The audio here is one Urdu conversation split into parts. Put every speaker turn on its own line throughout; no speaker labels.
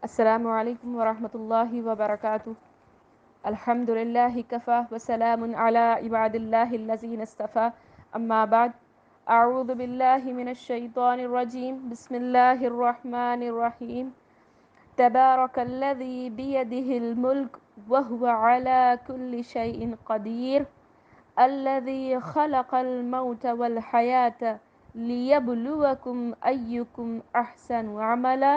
السلام علیکم ورحمۃ اللہ وبرکاتہ۔ الحمد للہ کفا وسلام علی عباد اللہ الذین اصطفیٰ، اما بعد، اعوذ باللہ من الشیطان الرجیم، بسم اللہ الرحمن الرحیم۔ تبارک الذی بیدہ الملک وہو علی کل شیء قدیر، الذی خلق الموت والحیاة لیبلوکم ایکم احسن عملا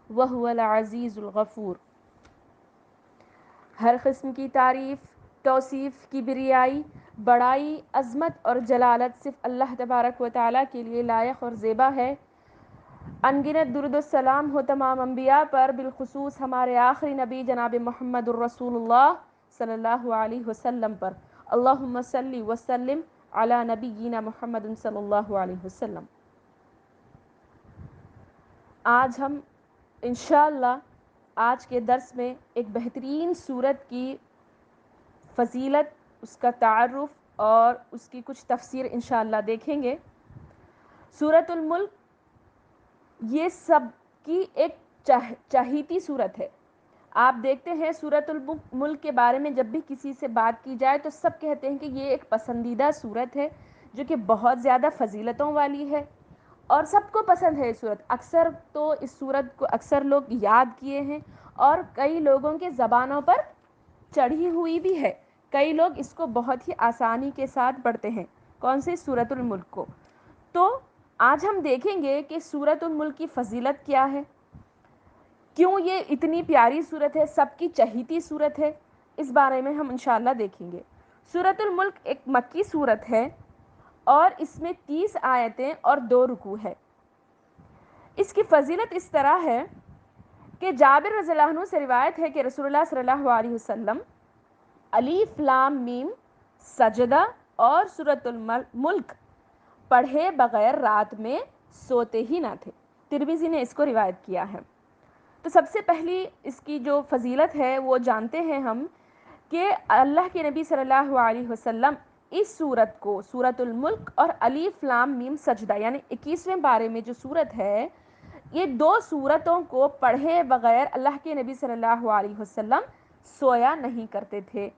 وَهُوَ الْعَزِيزُ الْغَفُورُ۔ ہر قسم کی تعریف، توصیف، کبریائی، بڑائی، عظمت اور جلالت صرف اللہ تبارک و تعالیٰ کے لیے لائق اور زیبا ہے۔ انگنت درود و سلام ہو تمام انبیاء پر، بالخصوص ہمارے آخری نبی جناب محمد الرسول اللہ صلی اللہ علیہ وسلم پر۔ اللہم صلی وسلم علی نبینا محمد صلی اللہ علیہ وسلم۔ آج ہم انشاءاللہ آج کے درس میں ایک بہترین سورت کی فضیلت، اس کا تعارف اور اس کی کچھ تفسیر انشاءاللہ دیکھیں گے۔ سورۃ الملک یہ سب کی ایک چہیتی سورت ہے۔ آپ دیکھتے ہیں سورۃ الملک کے بارے میں جب بھی کسی سے بات کی جائے تو سب کہتے ہیں کہ یہ ایک پسندیدہ سورت ہے جو کہ بہت زیادہ فضیلتوں والی ہے اور سب کو پسند ہے یہ صورت۔ اکثر تو اس صورت کو اکثر لوگ یاد کیے ہیں اور کئی لوگوں کے زبانوں پر چڑھی ہوئی بھی ہے۔ کئی لوگ اس کو بہت ہی آسانی کے ساتھ پڑھتے ہیں۔ کون سی؟ سورۃ الملک کو۔ تو آج ہم دیکھیں گے کہ سورۃ الملک کی فضیلت کیا ہے، کیوں یہ اتنی پیاری سورت ہے، سب کی چہیتی سورت ہے، اس بارے میں ہم انشاءاللہ دیکھیں گے۔ سورۃ الملک ایک مکی سورت ہے اور اس میں 30 آیتیں اور 2 رکوع ہے۔ اس کی فضیلت اس طرح ہے کہ جابر رضی اللہ عنہ سے روایت ہے کہ رسول اللہ صلی اللہ علیہ وسلم الف لام میم سجدہ اور سورۃ الملک پڑھے بغیر رات میں سوتے ہی نہ تھے۔ ترمذی نے اس کو روایت کیا ہے۔ تو سب سے پہلی اس کی جو فضیلت ہے وہ جانتے ہیں ہم کہ اللہ کے نبی صلی اللہ علیہ وسلم اس سورت کو، سورۃ الملک اور الف لام میم سجدہ یعنی 21ویں پارے میں جو سورت ہے، یہ 2 سورتوں کو پڑھے بغیر اللہ کے نبی صلی اللہ علیہ وسلم سویا نہیں کرتے تھے۔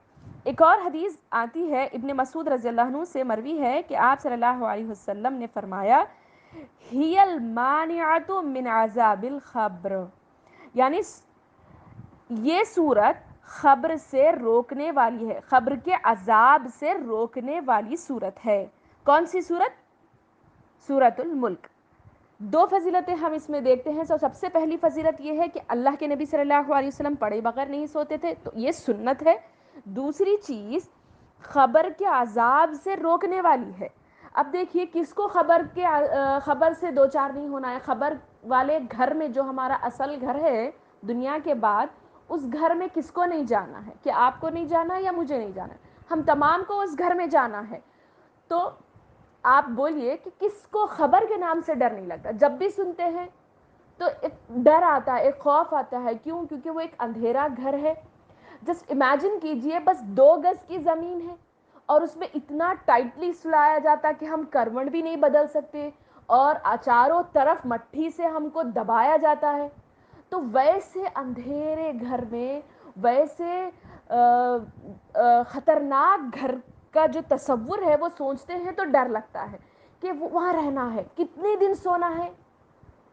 ایک اور حدیث آتی ہے ابن مسعود رضی اللہ عنہ سے مروی ہے کہ آپ صلی اللہ علیہ وسلم نے فرمایا ہی المانعۃ من عذاب القبر، یعنی یہ سورت قبر سے روکنے والی ہے، قبر کے عذاب سے روکنے والی سورت ہے۔ کون سی سورت؟ سورۃ الملک۔ 2 فضیلتیں ہم اس میں دیکھتے ہیں۔ سب سے پہلی فضیلت یہ ہے کہ اللہ کے نبی صلی اللہ علیہ وسلم پڑھے بغیر نہیں سوتے تھے، تو یہ سنت ہے۔ دوسری چیز قبر کے عذاب سے روکنے والی ہے۔ اب دیکھیے کس کو خبر سے دوچار نہیں ہونا ہے؟ خبر والے گھر میں جو ہمارا اصل گھر ہے دنیا کے بعد، اس گھر میں کس کو نہیں جانا ہے؟ کہ آپ کو نہیں جانا ہے یا مجھے نہیں جانا ہے؟ ہم تمام کو اس گھر میں جانا ہے۔ تو آپ بولیے کہ کس کو خبر کے نام سے ڈر نہیں لگتا؟ جب بھی سنتے ہیں تو ایک ڈر آتا ہے، ایک خوف آتا ہے۔ کیوں؟ کیونکہ وہ ایک اندھیرا گھر ہے۔ جسٹ امیجن کیجئے بس 2 گز کی زمین ہے اور اس میں اتنا ٹائٹلی سلایا جاتا کہ ہم کروٹ بھی نہیں بدل سکتے اور چاروں طرف مٹھی سے ہم کو دبایا جاتا ہے۔ تو ویسے اندھیرے گھر میں، ویسے خطرناک گھر کا جو تصور ہے وہ سوچتے ہیں تو ڈر لگتا ہے کہ وہاں رہنا ہے، کتنے دن سونا ہے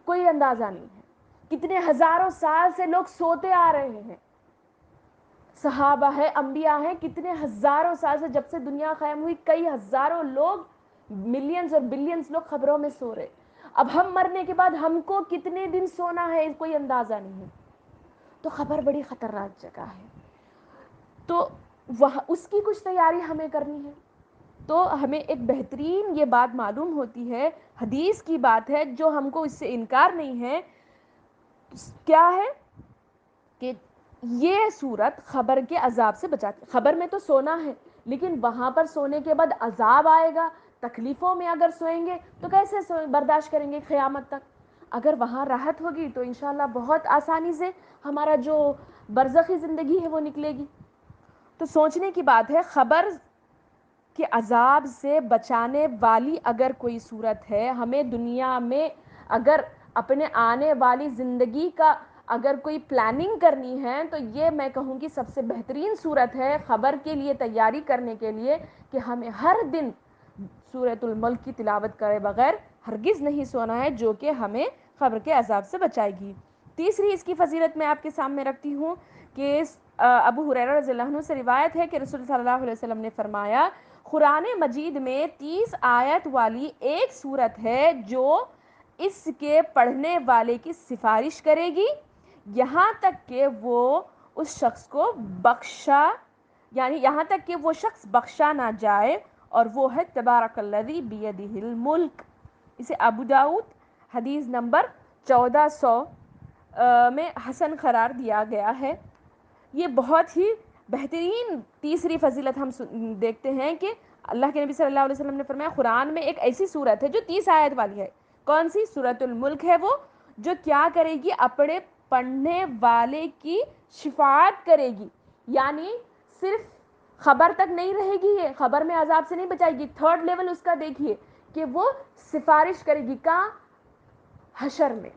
کوئی اندازہ نہیں ہے۔ کتنے ہزاروں سال سے لوگ سوتے آ رہے ہیں، صحابہ ہے، انبیاء ہیں، کتنے ہزاروں سال سے، جب سے دنیا قائم ہوئی کئی ہزاروں لوگ، ملینز اور بلینز لوگ خبروں میں سو رہے۔ اب ہم مرنے کے بعد ہم کو کتنے دن سونا ہے کوئی اندازہ نہیں ہے۔ تو خبر بڑی خطرناک جگہ ہے، تو اس کی کچھ تیاری ہمیں کرنی ہے۔ تو ہمیں ایک بہترین یہ بات معلوم ہوتی ہے، حدیث کی بات ہے جو ہم کو اس سے انکار نہیں ہے۔ کیا ہے کہ یہ سورت خبر کے عذاب سے بچاتی ہے۔ خبر میں تو سونا ہے لیکن وہاں پر سونے کے بعد عذاب آئے گا، تکلیفوں میں اگر سوئیں گے تو کیسے برداشت کریں گے قیامت تک؟ اگر وہاں راحت ہوگی تو انشاءاللہ بہت آسانی سے ہمارا جو برزخی زندگی ہے وہ نکلے گی۔ تو سوچنے کی بات ہے، خبر کے عذاب سے بچانے والی اگر کوئی صورت ہے، ہمیں دنیا میں اگر اپنے آنے والی زندگی کا اگر کوئی پلاننگ کرنی ہے تو یہ میں کہوں گی سب سے بہترین صورت ہے خبر کے لیے تیاری کرنے کے لیے کہ ہمیں ہر دن سورۃ الملک کی تلاوت کرے بغیر ہرگز نہیں سونا ہے، جو کہ ہمیں قبر کے عذاب سے بچائے گی۔ تیسری اس کی فضیلت میں آپ کے سامنے رکھتی ہوں کہ ابو ہریرہ رضی اللہ عنہ سے روایت ہے کہ رسول صلی اللہ علیہ وسلم نے فرمایا قرآن مجید میں 30 آیت والی ایک صورت ہے جو اس کے پڑھنے والے کی سفارش کرے گی یہاں تک کہ وہ اس شخص کو یعنی یہاں تک کہ وہ شخص بخشا نہ جائے، اور وہ ہے تبارک الذی بیدہ الملک۔ اسے ابو داؤد حدیث نمبر 1400 میں حسن قرار دیا گیا ہے۔ یہ بہت ہی بہترین تیسری فضیلت ہم دیکھتے ہیں کہ اللہ کے نبی صلی اللہ علیہ وسلم نے فرمایا قرآن میں ایک ایسی صورت ہے جو 30 آیت والی ہے۔ کون سی؟ سورۃ الملک ہے، وہ جو کیا کرے گی؟ اپنے پڑھنے والے کی شفاعت کرے گی، یعنی صرف خبر تک نہیں رہے گی، یہ خبر میں عذاب سے نہیں بچائے گی، تھرڈ لیول اس کا دیکھیے کہ وہ سفارش کرے گی کہاں؟ حشر میں۔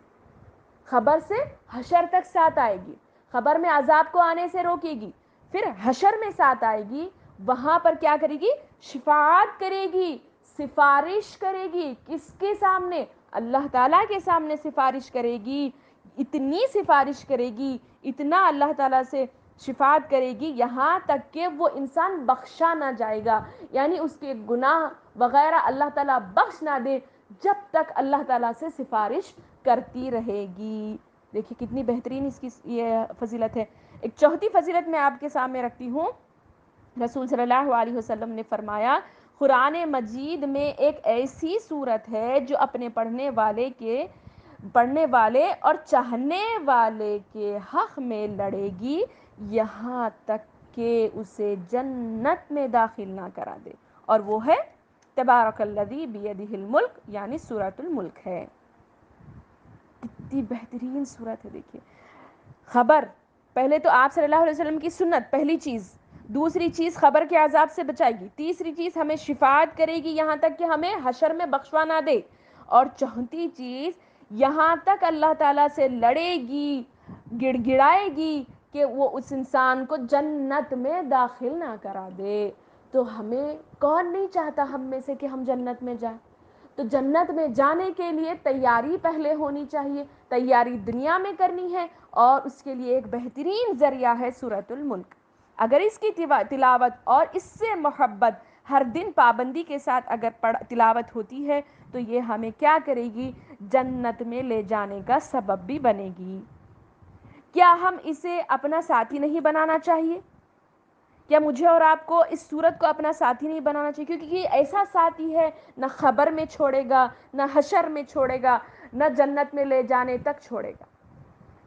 خبر سے حشر تک ساتھ آئے گی، خبر میں عذاب کو آنے سے روکے گی، پھر حشر میں ساتھ آئے گی، وہاں پر کیا کرے گی؟ شفاعت کرے گی، سفارش کرے گی۔ کس کے سامنے؟ اللہ تعالیٰ کے سامنے سفارش کرے گی۔ اتنی سفارش کرے گی، اتنا اللہ تعالیٰ سے شفاعت کرے گی یہاں تک کہ وہ انسان بخشا نہ جائے گا، یعنی اس کے گناہ وغیرہ اللہ تعالیٰ بخش نہ دے جب تک اللہ تعالیٰ سے سفارش کرتی رہے گی۔ دیکھیے کتنی بہترین اس کی یہ فضیلت ہے۔ ایک چوتھی فضیلت میں آپ کے سامنے رکھتی ہوں، رسول صلی اللہ علیہ وسلم نے فرمایا قرآن مجید میں ایک ایسی صورت ہے جو اپنے پڑھنے والے اور چاہنے والے کے حق میں لڑے گی یہاں تک کہ اسے جنت میں داخل نہ کرا دے، اور وہ ہے تبارک الذی بیدہ الملک، یعنی سورۃ الملک ہے۔ کتنی بہترین صورت ہے۔ دیکھیے خبر، پہلے تو آپ صلی اللہ علیہ وسلم کی سنت پہلی چیز، دوسری چیز خبر کے عذاب سے بچائے گی، تیسری چیز ہمیں شفاعت کرے گی یہاں تک کہ ہمیں حشر میں بخشوا نہ دے، اور چوتھی چیز یہاں تک اللہ تعالیٰ سے لڑے گی، گڑ گڑائے گی کہ وہ اس انسان کو جنت میں داخل نہ کرا دے۔ تو ہمیں کون نہیں چاہتا ہم میں سے کہ ہم جنت میں جائیں؟ تو جنت میں جانے کے لیے تیاری پہلے ہونی چاہیے، تیاری دنیا میں کرنی ہے، اور اس کے لیے ایک بہترین ذریعہ ہے سورۃ الملک۔ اگر اس کی تلاوت اور اس سے محبت ہر دن پابندی کے ساتھ اگر تلاوت ہوتی ہے تو یہ ہمیں کیا کرے گی؟ جنت میں لے جانے کا سبب بھی بنے گی۔ کیا ہم اسے اپنا ساتھی نہیں بنانا چاہیے؟ کیا مجھے اور آپ کو اس صورت کو اپنا ساتھی نہیں بنانا چاہیے؟ کیونکہ یہ ایسا ساتھی ہے نہ خبر میں چھوڑے گا، نہ حشر میں چھوڑے گا، نہ جنت میں لے جانے تک چھوڑے گا۔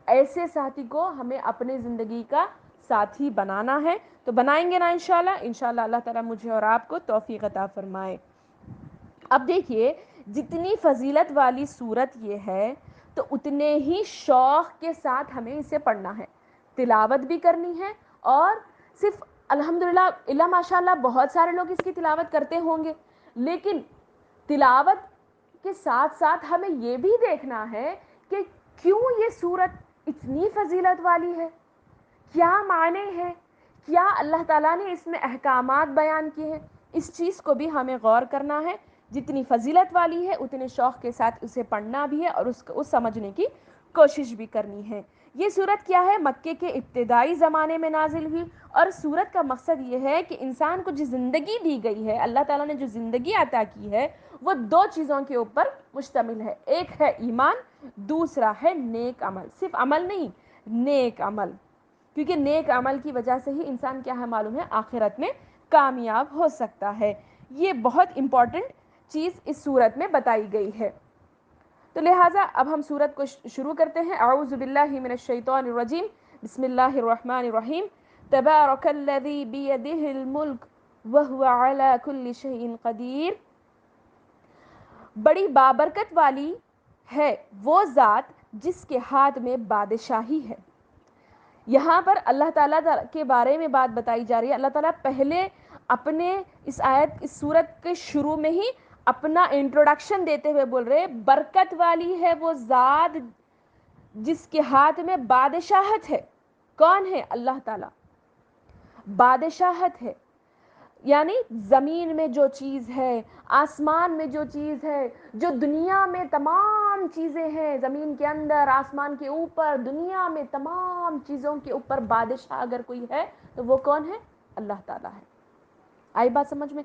ایسے ساتھی کو ہمیں اپنے زندگی کا ساتھی بنانا ہے، تو بنائیں گے نا انشاءاللہ۔ انشاءاللہ اللہ تعالیٰ مجھے اور آپ کو توفیق عطا فرمائے۔ اب دیکھیے جتنی فضیلت والی صورت یہ ہے تو اتنے ہی شوق کے ساتھ ہمیں اسے پڑھنا ہے، تلاوت بھی کرنی ہے، اور صرف الحمدللہ الا ماشاء اللہ بہت سارے لوگ اس کی تلاوت کرتے ہوں گے، لیکن تلاوت کے ساتھ ساتھ ہمیں یہ بھی دیکھنا ہے کہ کیوں یہ صورت اتنی فضیلت والی ہے، کیا معنی ہے، کیا اللہ تعالیٰ نے اس میں احکامات بیان کیے ہیں، اس چیز کو بھی ہمیں غور کرنا ہے۔ جتنی فضیلت والی ہے اتنے شوق کے ساتھ اسے پڑھنا بھی ہے اور اس کو سمجھنے کی کوشش بھی کرنی ہے۔ یہ صورت کیا ہے؟ مکے کے ابتدائی زمانے میں نازل ہوئی، اور صورت کا مقصد یہ ہے کہ انسان کو جو زندگی دی گئی ہے، اللہ تعالیٰ نے جو زندگی عطا کی ہے وہ دو چیزوں کے اوپر مشتمل ہے، ایک ہے ایمان، دوسرا ہے نیک عمل۔ صرف عمل نہیں، نیک عمل، کیونکہ نیک عمل کی وجہ سے ہی انسان کیا ہے معلوم ہے؟ آخرت میں کامیاب ہو سکتا ہے۔ یہ بہت امپورٹنٹ چیز اس صورت میں بتائی گئی ہے۔ تو لہٰذا اب ہم صورت کو شروع کرتے ہیں۔ اعوذ باللہ من الشیطان الرجیم، بسم اللہ الرحمن الرحیم۔ تبارک الذی بیدہ الملک وہو علی کل شیء قدیر۔ بڑی بابرکت والی ہے وہ ذات جس کے ہاتھ میں بادشاہی ہے۔ یہاں پر اللہ تعالیٰ کے بارے میں بات بتائی جا رہی ہے۔ اللہ تعالیٰ پہلے اپنے اس صورت کے شروع میں ہی اپنا انٹروڈکشن دیتے ہوئے بول رہے برکت والی ہے وہ ذات جس کے ہاتھ میں بادشاہت ہے. کون ہے؟ اللہ تعالیٰ. بادشاہت ہے یعنی زمین میں جو چیز ہے، آسمان میں جو چیز ہے، جو دنیا میں تمام چیزیں ہیں، زمین کے اندر، آسمان کے اوپر، دنیا میں تمام چیزوں کے اوپر بادشاہ اگر کوئی ہے تو وہ کون ہے؟ اللہ تعالیٰ ہے. آئی بات سمجھ میں؟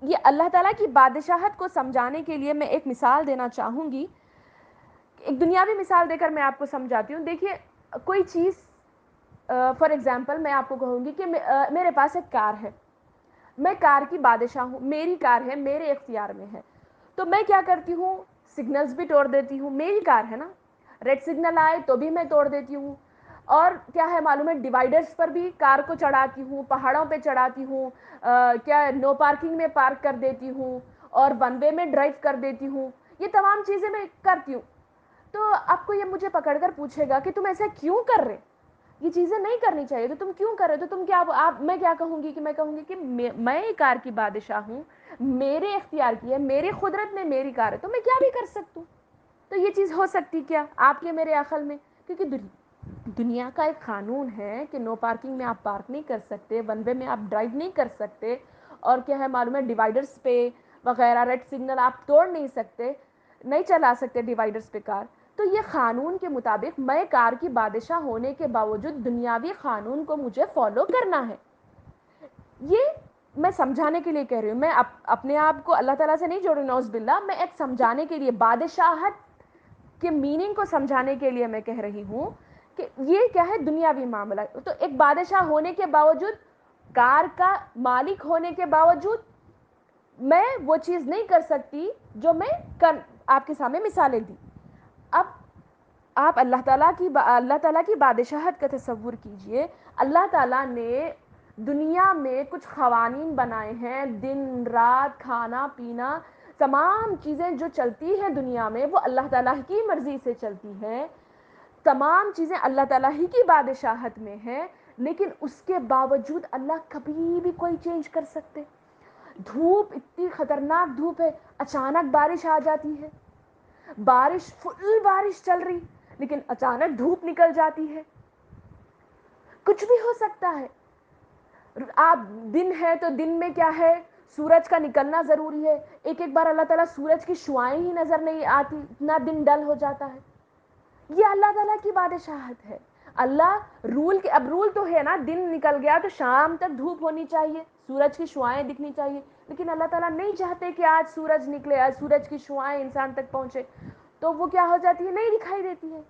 یہ اللہ تعالیٰ کی بادشاہت کو سمجھانے کے لیے میں ایک مثال دینا چاہوں گی. ایک دنیاوی مثال دے کر میں آپ کو سمجھاتی ہوں. دیکھیے کوئی چیز، فار ایگزامپل میں آپ کو کہوں گی کہ میرے پاس ایک کار ہے، میں کار کی بادشاہ ہوں، میری کار ہے، میرے اختیار میں ہے. تو میں کیا کرتی ہوں؟ سگنلز بھی توڑ دیتی ہوں، میری کار ہے نا. ریڈ سگنل آئے تو بھی میں توڑ دیتی ہوں. اور کیا ہے معلوم ہے، ڈیوائڈرز پر بھی کار کو چڑھاتی ہوں، پہاڑوں پہ چڑھاتی ہوں، کیا نو پارکنگ میں پارک کر دیتی ہوں، اور ون وے میں ڈرائیو کر دیتی ہوں. یہ تمام چیزیں میں کرتی ہوں. تو آپ کو یہ مجھے پکڑ کر پوچھے گا کہ تم ایسا کیوں کر رہے؟ یہ چیزیں نہیں کرنی چاہیے، تو تم کیوں کر رہے؟ تو تم کیا میں کیا کہوں گی کہ میں کار کی بادشاہ ہوں، میرے اختیار کی ہے، میرے قدرت میں میری کار ہے، تو میں کیا بھی کر سکتی ہوں. تو یہ چیز ہو سکتی کیا آپ کے میرے عقل میں؟ کیونکہ دنیا کا ایک قانون ہے کہ نو پارکنگ میں آپ پارک نہیں کر سکتے، ون وے میں آپ ڈرائیو نہیں کر سکتے، اور کیا ہے معلوم ہے ڈیوائڈرز پہ وغیرہ ریڈ سگنل آپ توڑ نہیں سکتے، نہیں چلا سکتے ڈیوائڈرز پہ کار. تو یہ قانون کے مطابق میں کار کی بادشاہ ہونے کے باوجود دنیاوی قانون کو مجھے فالو کرنا ہے. یہ میں سمجھانے کے لیے کہہ رہی ہوں، میں اپنے آپ کو اللہ تعالیٰ سے نہیں جوڑ رہی، نعوذ باللہ. میں ایک سمجھانے کے لیے، بادشاہت کے میننگ کو سمجھانے کے لیے میں کہہ رہی ہوں کہ یہ کیا ہے دنیاوی معاملہ. تو ایک بادشاہ ہونے کے باوجود، کار کا مالک ہونے کے باوجود میں وہ چیز نہیں کر سکتی جو میں آپ کے سامنے مثالیں دی. اب آپ اللہ تعالیٰ کی بادشاہت کا تصور کیجئے. اللہ تعالیٰ نے دنیا میں کچھ قوانین بنائے ہیں، دن رات، کھانا پینا، تمام چیزیں جو چلتی ہیں دنیا میں وہ اللہ تعالیٰ کی مرضی سے چلتی ہیں. تمام چیزیں اللہ تعالیٰ ہی کی بادشاہت میں ہیں، لیکن اس کے باوجود اللہ کبھی بھی کوئی چینج کر سکتے. دھوپ اتنی خطرناک دھوپ ہے، اچانک بارش آ جاتی ہے، بارش فل بارش چل رہی لیکن اچانک دھوپ نکل جاتی ہے. کچھ بھی ہو سکتا ہے. آپ دن ہے تو دن میں کیا ہے، سورج کا نکلنا ضروری ہے. ایک بار اللہ تعالیٰ سورج کی شعائیں ہی نظر نہیں آتی، اتنا دن ڈل ہو جاتا ہے. یہ اللہ تعالیٰ کی بادشاہت ہے. اللہ اب رول تو ہے نا، دن نکل گیا تو شام تک دھوپ ہونی چاہیے، سورج کی شعائیں دکھنی چاہیے. لیکن اللہ تعالیٰ نہیں چاہتے کہ آج سورج نکلے، آج سورج کی شعائیں انسان تک پہنچے، تو وہ کیا ہو جاتی ہے، نہیں دکھائی دیتی ہے.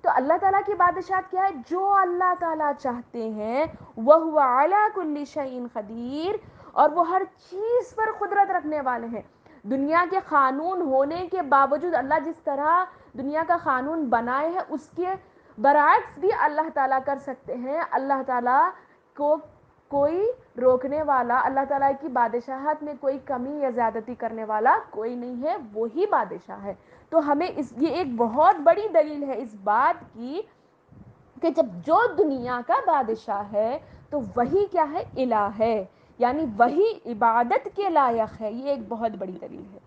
تو اللہ تعالیٰ کی بادشاہت کیا ہے؟ جو اللہ تعالیٰ چاہتے ہیں، وَهُوَ عَلَى كُلِّ شَيْءٍ قَدِيرٌ، اور وہ ہر چیز پر قدرت رکھنے والے ہیں. دنیا کے قانون ہونے کے باوجود اللہ جس طرح دنیا کا قانون بنائے ہیں اس کے برعکس بھی اللہ تعالیٰ کر سکتے ہیں. اللہ تعالیٰ کو کوئی روکنے والا، اللہ تعالیٰ کی بادشاہت میں کوئی کمی یا زیادتی کرنے والا کوئی نہیں ہے، وہی بادشاہ ہے. تو ہمیں یہ ایک بہت بڑی دلیل ہے اس بات کی کہ جب جو دنیا کا بادشاہ ہے تو وہی کیا ہے، الہ ہے، یعنی وہی عبادت کے لائق ہے. یہ ایک بہت بڑی دلیل ہے.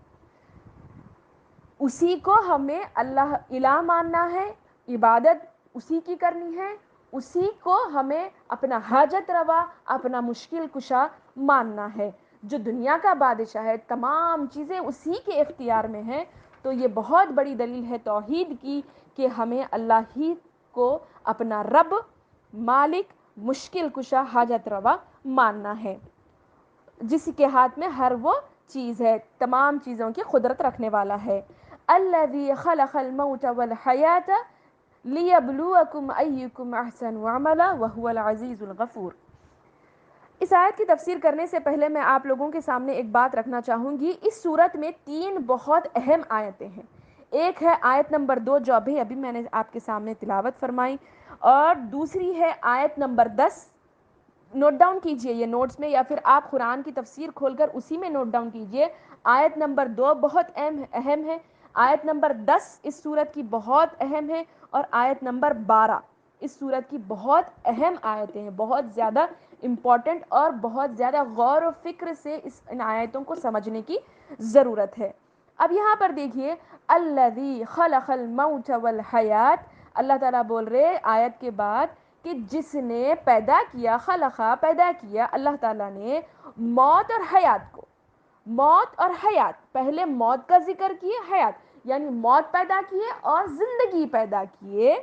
اسی کو ہمیں اللہ الہ ماننا ہے، عبادت اسی کی کرنی ہے، اسی کو ہمیں اپنا حاجت روا، اپنا مشکل کشا ماننا ہے. جو دنیا کا بادشاہ ہے، تمام چیزیں اسی کے اختیار میں ہیں. تو یہ بہت بڑی دلیل ہے توحید کی کہ ہمیں اللہ ہی کو اپنا رب، مالک، مشکل کشا، حاجت روا ماننا ہے، جس کے ہاتھ میں ہر وہ چیز ہے، تمام چیزوں کی قدرت رکھنے والا ہے. الذی خلق الموت والحیات لیبلوکم ایکم احسن عملا وہو العزیز الغفور. اس آیت کی تفسیر کرنے سے پہلے میں آپ لوگوں کے سامنے ایک بات رکھنا چاہوں گی. اس صورت میں 3 بہت اہم آیتیں ہیں. ایک ہے آیت نمبر 2 جو ابھی میں نے آپ کے سامنے تلاوت فرمائی، اور دوسری ہے آیت نمبر 10. نوٹ ڈاؤن کیجئے یہ نوٹس میں، یا پھر آپ قرآن کی تفسیر کھول کر اسی میں نوٹ ڈاؤن کیجئے. آیت نمبر 2 بہت اہم ہے، آیت نمبر 10 اس صورت کی بہت اہم ہے، اور آیت نمبر 12 اس صورت کی بہت اہم آیتیں ہیں، بہت زیادہ امپورٹنٹ، اور بہت زیادہ غور و فکر سے ان آیتوں کو سمجھنے کی ضرورت ہے. اب یہاں پر دیکھیے، الذی خلق الموت والحیات، اللہ تعالیٰ بول رہے آیت کے بعد کہ جس نے پیدا کیا، خلقہ پیدا کیا اللہ تعالیٰ نے موت اور حیات کو، موت اور حیات، پہلے موت کا ذکر کیے، حیات یعنی موت پیدا کیے اور زندگی پیدا کیے.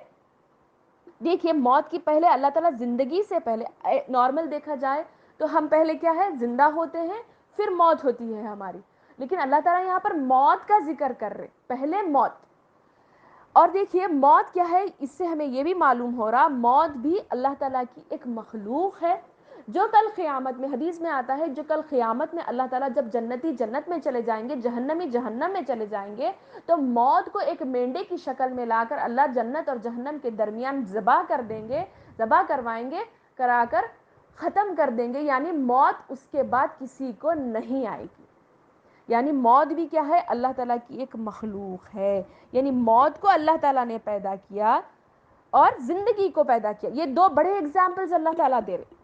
دیکھیے موت کی پہلے اللہ تعالیٰ زندگی سے پہلے نارمل دیکھا جائے تو ہم پہلے کیا ہے زندہ ہوتے ہیں پھر موت ہوتی ہے ہماری، لیکن اللہ تعالیٰ یہاں پر موت کا ذکر کر رہے، پہلے موت. اور دیکھیے موت کیا ہے، اس سے ہمیں یہ بھی معلوم ہو رہا موت بھی اللہ تعالیٰ کی ایک مخلوق ہے جو کل قیامت میں، حدیث میں آتا ہے جو کل قیامت میں اللہ تعالیٰ جب جنتی جنت میں چلے جائیں گے، جہنمی جہنم میں چلے جائیں گے، تو موت کو ایک مینڈے کی شکل میں لا کر اللہ جنت اور جہنم کے درمیان ذبح کر دیں گے، ذبح کروائیں گے، کرا کر ختم کر دیں گے، یعنی موت اس کے بعد کسی کو نہیں آئے گی. یعنی موت بھی کیا ہے اللہ تعالیٰ کی ایک مخلوق ہے، یعنی موت کو اللہ تعالیٰ نے پیدا کیا اور زندگی کو پیدا کیا. یہ دو بڑے اگزامپلز اللہ تعالیٰ دے رہے،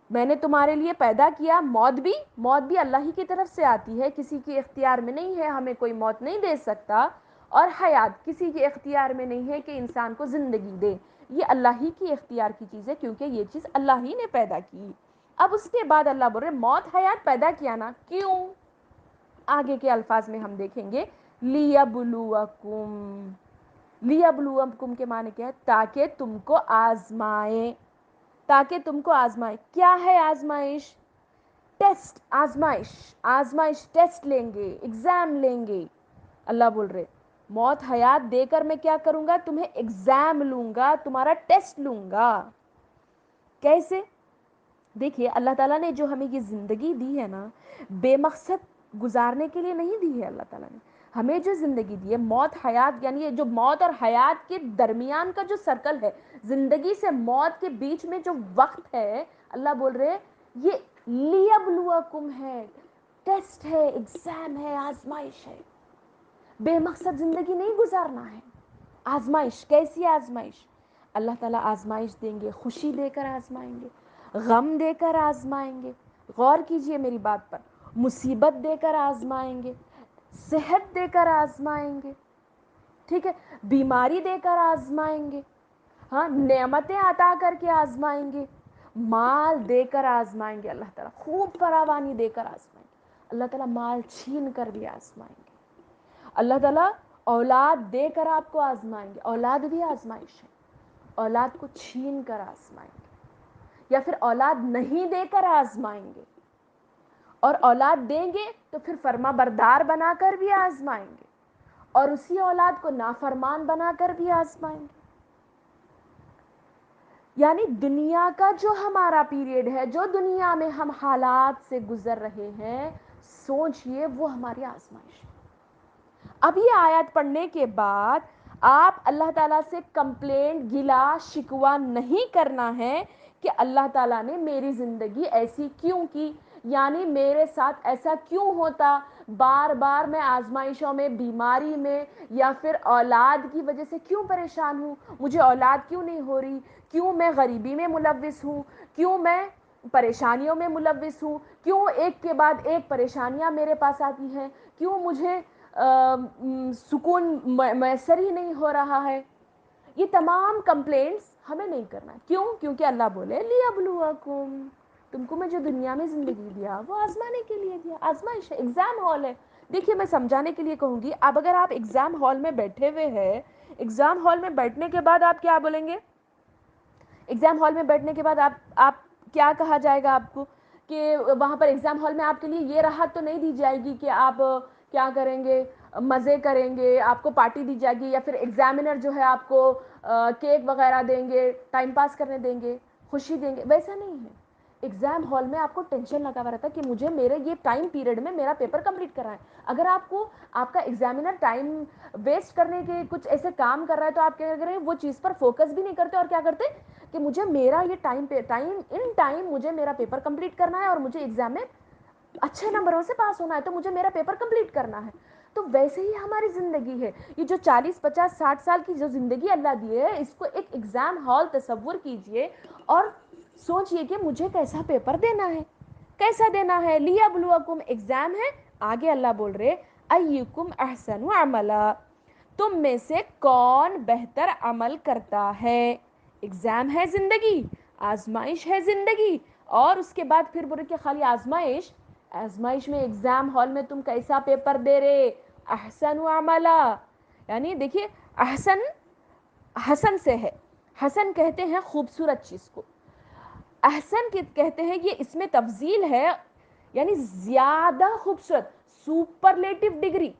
میں نے تمہارے لیے پیدا کیا. موت بھی اللہ ہی کی طرف سے آتی ہے، کسی کے اختیار میں نہیں ہے، ہمیں کوئی موت نہیں دے سکتا. اور حیات کسی کے اختیار میں نہیں ہے کہ انسان کو زندگی دے، یہ اللہ ہی کی اختیار کی چیز ہے کیونکہ یہ چیز اللہ ہی نے پیدا کی. اب اس کے بعد اللہ بول رہے موت حیات پیدا کیا نا، کیوں؟ آگے کے الفاظ میں ہم دیکھیں گے لیبلوکم. لیبلوکم کے معنی کیا ہے؟ تاکہ تم کو آزمائے، تاکہ تم کو آزمائے. کیا ہے آزمائش؟ ٹیسٹ، آزمائش، آزمائش ٹیسٹ لیں گے، ایگزام لیں گے. اللہ بول رہے موت حیات دے کر میں کیا کروں گا؟ تمہیں ایگزام لوں گا، تمہارا ٹیسٹ لوں گا. کیسے؟ دیکھیے اللہ تعالیٰ نے جو ہمیں یہ زندگی دی ہے نا، بے مقصد گزارنے کے لیے نہیں دی ہے. اللہ تعالیٰ نے ہمیں جو زندگی دی ہے، موت حیات یعنی یہ جو موت اور حیات کے درمیان کا جو سرکل ہے، زندگی سے موت کے بیچ میں جو وقت ہے، اللہ بول رہے یہ لیبلوکم ہے، ٹیسٹ ہے، ایگزام ہے، آزمائش ہے. بے مقصد زندگی نہیں گزارنا ہے. آزمائش کیسی آزمائش؟ اللہ تعالیٰ آزمائش دیں گے، خوشی دے کر آزمائیں گے، غم دے کر آزمائیں گے. غور کیجئے میری بات پر، مصیبت دے کر آزمائیں گے، صحت دے کر آزمائیں گے، ٹھیک ہے، بیماری دے کر آزمائیں گے، ہاں نعمتیں عطا کر کے آزمائیں گے، مال دے کر آزمائیں گے. اللہ تعالیٰ خوب فراوانی دے کر آزمائیں گے. اللہ تعالیٰ مال چھین کر بھی آزمائیں گے. اللہ تعالیٰ اولاد دے کر آپ کو آزمائیں گے، اولاد بھی آزمائش ہے. اولاد کو چھین کر آزمائیں گے یا پھر اولاد نہیں دے کر آزمائیں گے، اور اولاد دیں گے تو پھر فرما بردار بنا کر بھی آزمائیں گے، اور اسی اولاد کو نافرمان بنا کر بھی آزمائیں گے. یعنی دنیا کا جو ہمارا پیریڈ ہے، جو دنیا میں ہم حالات سے گزر رہے ہیں، سوچئے وہ ہماری آزمائش ہے. اب یہ آیت پڑھنے کے بعد آپ اللہ تعالیٰ سے کمپلینٹ، گلا شکوہ نہیں کرنا ہے کہ اللہ تعالیٰ نے میری زندگی ایسی کیوں کی، یعنی میرے ساتھ ایسا کیوں ہوتا، بار بار میں آزمائشوں میں، بیماری میں، یا پھر اولاد کی وجہ سے کیوں پریشان ہوں، مجھے اولاد کیوں نہیں ہو رہی، کیوں میں غریبی میں ملوث ہوں، کیوں میں پریشانیوں میں ملوث ہوں، کیوں ایک کے بعد ایک پریشانیاں میرے پاس آتی ہیں، کیوں مجھے سکون میسر ہی نہیں ہو رہا ہے. یہ تمام کمپلینٹس ہمیں نہیں کرنا. کیوں؟ کیونکہ اللہ بولے لیبلوکم، تم کو میں جو دنیا میں زندگی دیا وہ آزمانے کے لیے دیا. آزمائش ہے، ایگزام ہال ہے. دیکھیے میں سمجھانے کے لیے کہوں گی، اب اگر آپ ایگزام ہال میں بیٹھے ہوئے ہیں، ایگزام ہال میں بیٹھنے کے بعد آپ کیا بولیں گے؟ ایگزام ہال میں بیٹھنے کے بعد آپ کیا کہا جائے گا آپ کو کہ وہاں پر ایگزام ہال میں آپ کے لیے یہ راحت تو نہیں دی جائے گی کہ آپ کیا کریں گے، مزے کریں گے، آپ کو پارٹی دی جائے گی، یا پھر ایگزامینر جو ہے آپ کو کیک وغیرہ دیں گے، ٹائم پاس کرنے دیں گے، خوشی دیں گے. ویسا نہیں ہے. ایگزام ہال میں آپ کو ٹینشن لگا ہوا رہتا ہے کہ مجھے میرے یہ ٹائم پیریڈ میں میرا پیپر کمپلیٹ کرنا ہے. اگر آپ کو آپ کا ایگزامینر ٹائم ویسٹ کرنے کے کچھ ایسے کام کر رہا ہے تو آپ کیا کریں، وہ چیز پر فوکس بھی نہیں کرتے اور کیا کرتے کہ مجھے میرا یہ ٹائم مجھے میرا پیپر کمپلیٹ کرنا ہے اور مجھے ایگزام میں اچھے نمبروں سے پاس ہونا ہے، تو مجھے میرا پیپر کمپلیٹ کرنا ہے. تو ویسے ہی ہماری زندگی ہے. یہ جو 40 50 60 سال کی جو زندگی اللہ دی ہے، اس کو ایک ایگزام ہال تصور کیجئے اور سوچئے کہ مجھے کیسا پیپر دینا ہے، کیسا دینا ہے. لیبلوکم ایگزام ہے. آگے اللہ بول رہے ایکم احسن عملا، تم میں سے کون بہتر عمل کرتا ہے. ایگزام ہے زندگی, آزمائش ہے زندگی, اور اس کے بعد پھر بولے کہ خالی آزمائش میں ایگزام ہال میں تم کیسا پیپر دے رہے, احسن عملا. یعنی دیکھیے حسن سے ہے, حسن کہتے ہیں خوبصورت چیز کو, احسن کہتے ہیں یہ اس میں تفضیل ہے, یعنی زیادہ خوبصورت, سپرلیٹو ڈگری.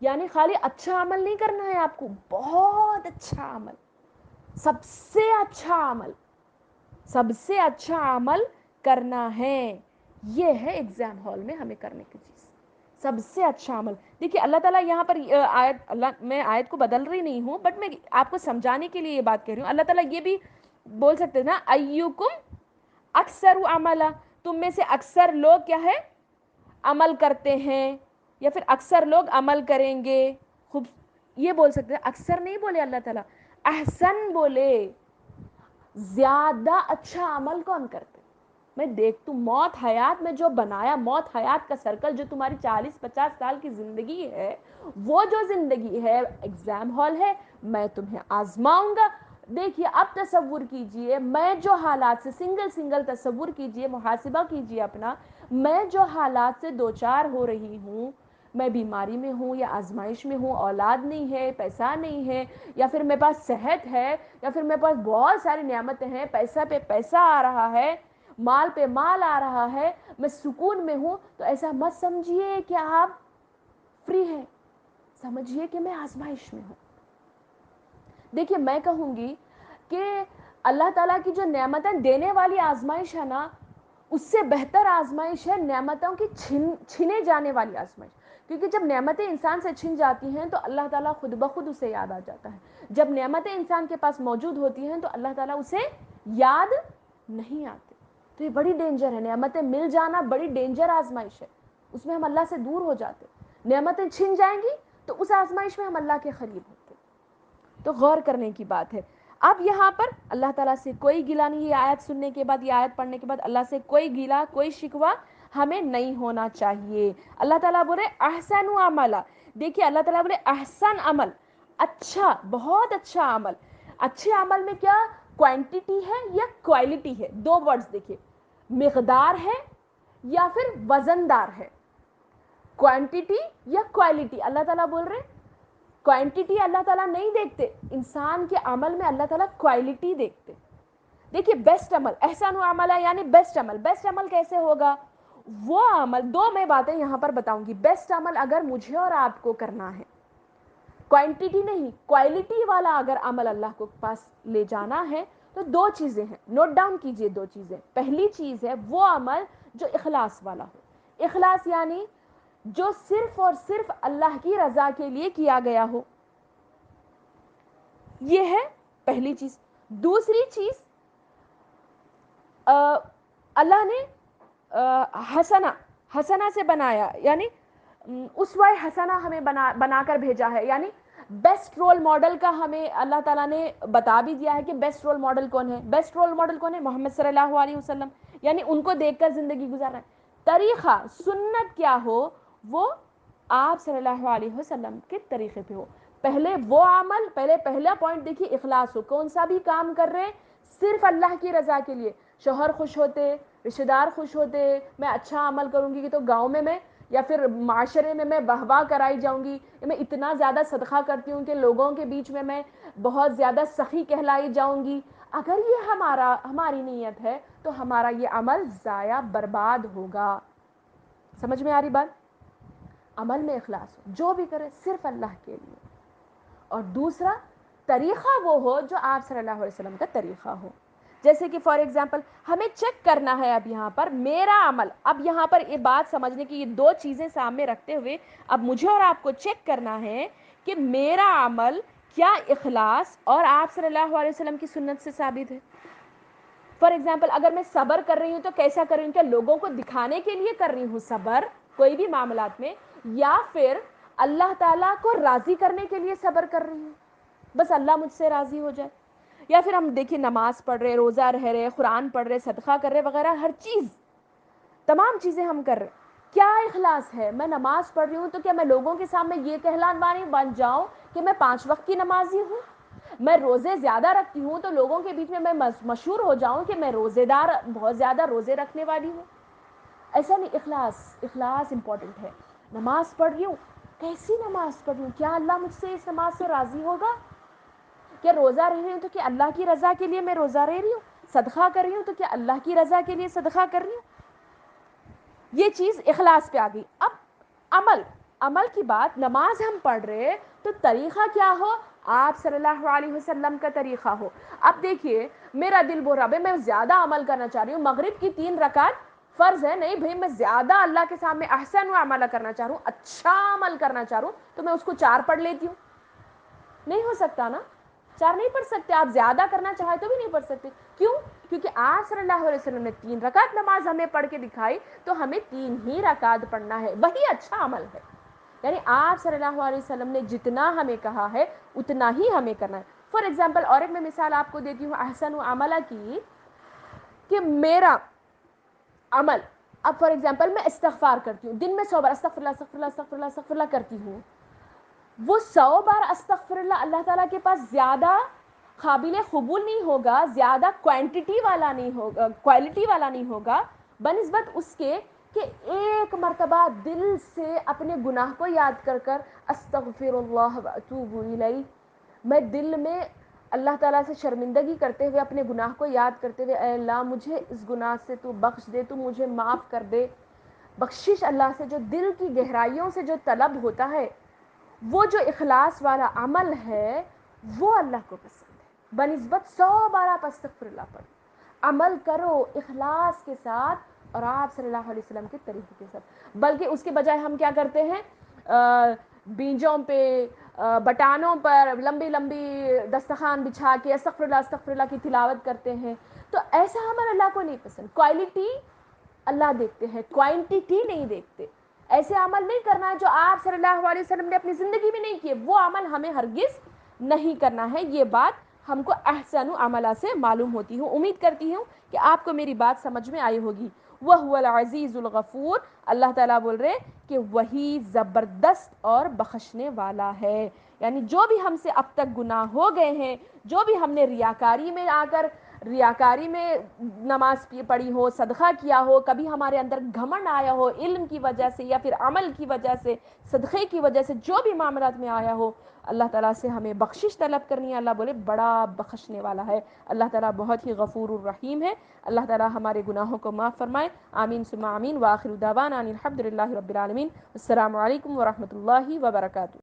یعنی خالی اچھا عمل نہیں کرنا ہے آپ کو, بہت اچھا عمل, سب سے اچھا عمل کرنا ہے. یہ ہے ایگزام ہال میں ہمیں کرنے کی چیز, سب سے اچھا عمل. دیکھیے اللہ تعالیٰ یہاں پر میں آیت کو بدل رہی نہیں ہوں, بٹ میں آپ کو سمجھانے کے لیے یہ بات کہہ رہی ہوں. اللہ تعالیٰ یہ بھی بول سکتے نا, ایوکم اکثر عملا, تم میں سے اکثر لوگ کیا ہے, عمل کرتے ہیں, یا پھر اکثر لوگ عمل کریں گے. خوب یہ بول سکتے ہیں, اکثر نہیں بولے اللہ تعالیٰ, احسن بولے. زیادہ اچھا عمل کون کرتے؟ میں دیکھتوں موت حیات میں جو بنایا, موت حیات کا سرکل جو تمہاری 40-50 سال کی زندگی ہے, وہ جو زندگی ہے ایگزام ہال ہے, میں تمہیں آزماؤں گا. دیکھیے اب تصور کیجئے, میں جو حالات سے سنگل تصور کیجئے, محاسبہ کیجئے اپنا, میں جو حالات سے دوچار ہو رہی ہوں, میں بیماری میں ہوں یا آزمائش میں ہوں, اولاد نہیں ہے, پیسہ نہیں ہے, یا پھر میرے پاس صحت ہے, یا پھر میرے پاس بہت ساری نعمتیں ہیں, پیسہ پہ پیسہ آ رہا ہے, مال پہ مال آ رہا ہے, میں سکون میں ہوں, تو ایسا مت سمجھیے کہ آپ فری ہیں, سمجھیے کہ میں آزمائش میں ہوں. دیکھیے میں کہوں گی کہ اللہ تعالیٰ کی جو نعمتیں دینے والی آزمائش ہے نا, اس سے بہتر آزمائش ہے نعمتوں کی چھینے جانے والی آزمائش. کیونکہ جب نعمتیں انسان سے چھن جاتی ہیں تو اللہ تعالیٰ خود بخود اسے یاد آ جاتا ہے. جب نعمتیں انسان کے پاس موجود ہوتی ہیں تو اللہ تعالیٰ اسے یاد نہیں آتے. تو یہ بڑی ڈینجر ہے, نعمتیں مل جانا بڑی ڈینجر آزمائش ہے, اس میں ہم اللہ سے دور ہو جاتے. نعمتیں چھن جائیں گی تو اس آزمائش میں ہم اللہ کے قریب ہوتے. تو غور کرنے کی بات ہے. اب یہاں پر اللہ تعالیٰ سے کوئی گلہ نہیں, یہ آیت سننے کے بعد, یہ آیت پڑھنے کے بعد اللہ سے کوئی گلہ کوئی شکوہ ہمیں نہیں ہونا چاہیے. اللہ تعالیٰ بولے احسن عملا. دیکھیے اللہ تعالیٰ بولے احسن عمل, اچھا, بہت اچھا عمل. اچھے عمل میں کیا کوانٹیٹی ہے یا کوالٹی ہے؟ دو ورڈز دیکھیے, مقدار ہے یا پھر وزندار ہے. کوانٹیٹی یا کوالٹی, اللہ تعالیٰ بول رہے ہیں کوانٹیٹی اللہ تعالیٰ نہیں دیکھتے, انسان کے عمل میں اللہ تعالیٰ کوالٹی دیکھتے. دیکھیے بیسٹ عمل, احسن عملہ یعنی بیسٹ عمل. بیسٹ عمل کیسے ہوگا؟ وہ عمل, دو میں باتیں یہاں پر بتاؤں گی. بیسٹ عمل اگر مجھے اور آپ کو کرنا ہے, کوانٹیٹی نہیں کوالٹی والا اگر عمل اللہ کو پاس لے جانا ہے, تو دو چیزیں ہیں, نوٹ ڈاؤن کیجئے دو چیزیں. پہلی چیز ہے وہ عمل جو اخلاص والا ہو. اخلاص یعنی جو صرف اور صرف اللہ کی رضا کے لیے کیا گیا ہو, یہ ہے پہلی چیز. دوسری چیز, اللہ نے حسنہ سے بنایا, یعنی اسوہ حسنہ ہمیں بنا کر بھیجا ہے. یعنی بیسٹ رول ماڈل کا ہمیں اللہ تعالیٰ نے بتا بھی دیا ہے کہ بیسٹ رول ماڈل کون ہے. بیسٹ رول ماڈل کون ہے؟ محمد صلی اللہ علیہ وسلم. یعنی ان کو دیکھ کر زندگی گزارنا ہے. طریقہ سنت کیا ہو, وہ آپ صلی اللہ علیہ وسلم کے طریقے پہ ہو. پہلے وہ عمل, پہلا پوائنٹ دیکھیے اخلاص ہو. کون سا بھی کام کر رہے صرف اللہ کی رضا کے لیے, شوہر خوش ہوتے, رشتہ دار خوش ہوتے, میں اچھا عمل کروں گی تو گاؤں میں یا پھر معاشرے میں واہ واہ کرائی جاؤں گی, میں اتنا زیادہ صدقہ کرتی ہوں کہ لوگوں کے بیچ میں بہت زیادہ سخی کہلائی جاؤں گی. اگر یہ ہماری نیت ہے تو ہمارا یہ عمل ضائع برباد ہوگا. سمجھ میں آ رہی بات؟ عمل میں اخلاص ہو, جو بھی کرے صرف اللہ کے لیے. اور دوسرا طریقہ وہ ہو جو آپ صلی اللہ علیہ وسلم کا طریقہ ہو. جیسے کہ فار ایگزامپل ہمیں چیک کرنا ہے اب یہاں پر میرا عمل, اب یہاں پر یہ بات سمجھنے کی, یہ دو چیزیں سامنے رکھتے ہوئے اب مجھے اور آپ کو چیک کرنا ہے کہ میرا عمل کیا اخلاص اور آپ صلی اللہ علیہ وسلم کی سنت سے ثابت ہے. فار ایگزامپل اگر میں صبر کر رہی ہوں تو کیسا کر رہی ہوں؟ کیا لوگوں کو دکھانے کے لیے کر رہی ہوں صبر کوئی بھی معاملات میں, یا پھر اللہ تعالیٰ کو راضی کرنے کے لیے صبر کر رہی ہوں, بس اللہ مجھ سے راضی ہو جائے. یا پھر ہم دیکھیں نماز پڑھ رہے, روزہ رہ رہے, قرآن پڑھ رہے, صدقہ کر رہے وغیرہ, ہر چیز تمام چیزیں ہم کر رہے. کیا اخلاص ہے؟ میں نماز پڑھ رہی ہوں تو کیا میں لوگوں کے سامنے یہ کہلانے بن جاؤں کہ کہ میں 5 وقت کی نمازی ہوں، میں روزے زیادہ رکھتی ہوں تو لوگوں کے بیچ میں مشہور ہو جاؤں کہ میں روزے دار، بہت زیادہ روزے رکھنے والی ہوں. ایسا نہیں. اخلاص امپورٹنٹ ہے. نماز پڑھ رہی ہوں، کیسی نماز پڑھ رہی ہوں، کیا اللہ مجھ سے اس نماز سے راضی ہوگا؟ کیا روزہ رہ رہی ہوں تو کیا اللہ کی رضا کے لیے میں روزہ رہ رہی ہوں؟ صدقہ کر رہی ہوں تو کیا اللہ کی رضا کے لیے صدقہ کر رہی ہوں؟ یہ چیز اخلاص پہ آ گئی. اب عمل کی بات، نماز ہم پڑھ رہے تو طریقہ کیا ہو؟ آپ صلی اللہ علیہ وسلم کا طریقہ ہو. اب دیکھیے میرا دل بول رہا ہے میں زیادہ عمل کرنا چاہ رہی ہوں، مغرب کی 3 رکعت فرض ہے، نہیں بھائی میں زیادہ اللہ کے سامنے احسن و عملہ کرنا چاہ رہا ہوں، اچھا عمل کرنا چاہ رہا ہوں، تو میں اس کو 4 پڑھ لیتی ہوں. نہیں ہو سکتا نا، 4 نہیں پڑھ سکتے. آپ زیادہ کرنا چاہے تو بھی نہیں پڑھ سکتے. کیوں؟ کیونکہ آپ صلی اللہ علیہ وسلم نے 3 رکعت نماز ہمیں پڑھ کے دکھائی تو ہمیں 3 ہی رکعت پڑھنا ہے، وہی اچھا عمل ہے. یعنی آپ صلی اللہ علیہ وسلم نے جتنا ہمیں کہا ہے اتنا ہی ہمیں کرنا ہے. فار ایگزامپل اور ایک میں مثال آپ کو دیتی ہوں احسن و عملہ کی، کہ میرا عمل، اب فار ایگزامپل میں استغفار کرتی ہوں، دن میں 100 بار استغفر اللہ استغفر اللہ استغفر اللہ استغفر اللہ کرتی ہوں. وہ 100 بار استغفر اللہ اللہ تعالیٰ کے پاس زیادہ قابل قبول نہیں ہوگا، زیادہ کوانٹٹی والا نہیں ہوگا، کوالٹی والا نہیں ہوگا، بنسبت اس کے کہ ایک مرتبہ دل سے اپنے گناہ کو یاد کر کر استغفر اللہ واتوب الیہ، میں دل میں اللہ تعالیٰ سے شرمندگی کرتے ہوئے اپنے گناہ کو یاد کرتے ہوئے اے اللہ مجھے اس گناہ سے تو بخش دے، تو مجھے معاف کر دے. بخشش اللہ سے جو دل کی گہرائیوں سے جو طلب ہوتا ہے، وہ جو اخلاص والا عمل ہے وہ اللہ کو پسند ہے. بنسبت 100 بار آپ استغفر اللہ پڑھو، عمل کرو اخلاص کے ساتھ اور آپ صلی اللہ علیہ وسلم کے طریقے کے ساتھ. بلکہ اس کے بجائے ہم کیا کرتے ہیں، بیجوں پہ، بٹانوں پر لمبی لمبی دستخوان بچھا کے استغفر اللہ کی تلاوت کرتے ہیں. تو ایسا عمل اللہ کو نہیں پسند. کوالٹی اللہ دیکھتے ہیں، کوانٹٹی نہیں دیکھتے. ایسے عمل نہیں کرنا ہے جو آپ صلی اللہ علیہ وسلم نے اپنی زندگی میں نہیں کیے، وہ عمل ہمیں ہرگز نہیں کرنا ہے. یہ بات ہم کو احسن عملہ سے معلوم ہوتی ہوں. امید کرتی ہوں کہ آپ کو میری بات سمجھ میں آئی ہوگی. وَهُوَ الْعَزِيزُ الْغَفُورُ، اللہ تعالیٰ بول رہے کہ وہی زبردست اور بخشنے والا ہے. یعنی جو بھی ہم سے اب تک گناہ ہو گئے ہیں، جو بھی ہم نے ریاکاری میں آ کر ریاکاری میں نماز پڑھی ہو، صدقہ کیا ہو، کبھی ہمارے اندر گھمنڈ آیا ہو علم کی وجہ سے یا پھر عمل کی وجہ سے، صدقے کی وجہ سے، جو بھی معاملات میں آیا ہو، اللہ تعالیٰ سے ہمیں بخشش طلب کرنی ہے. اللہ بولے بڑا بخشنے والا ہے. اللہ تعالیٰ بہت ہی غفور الرحیم ہے. اللہ تعالیٰ ہمارے گناہوں کو معاف فرمائے. آمین ثم آمین. وآخر دعوانا ان الحمد للہ رب العالمین. السلام علیکم ورحمۃ اللہ وبرکاتہ.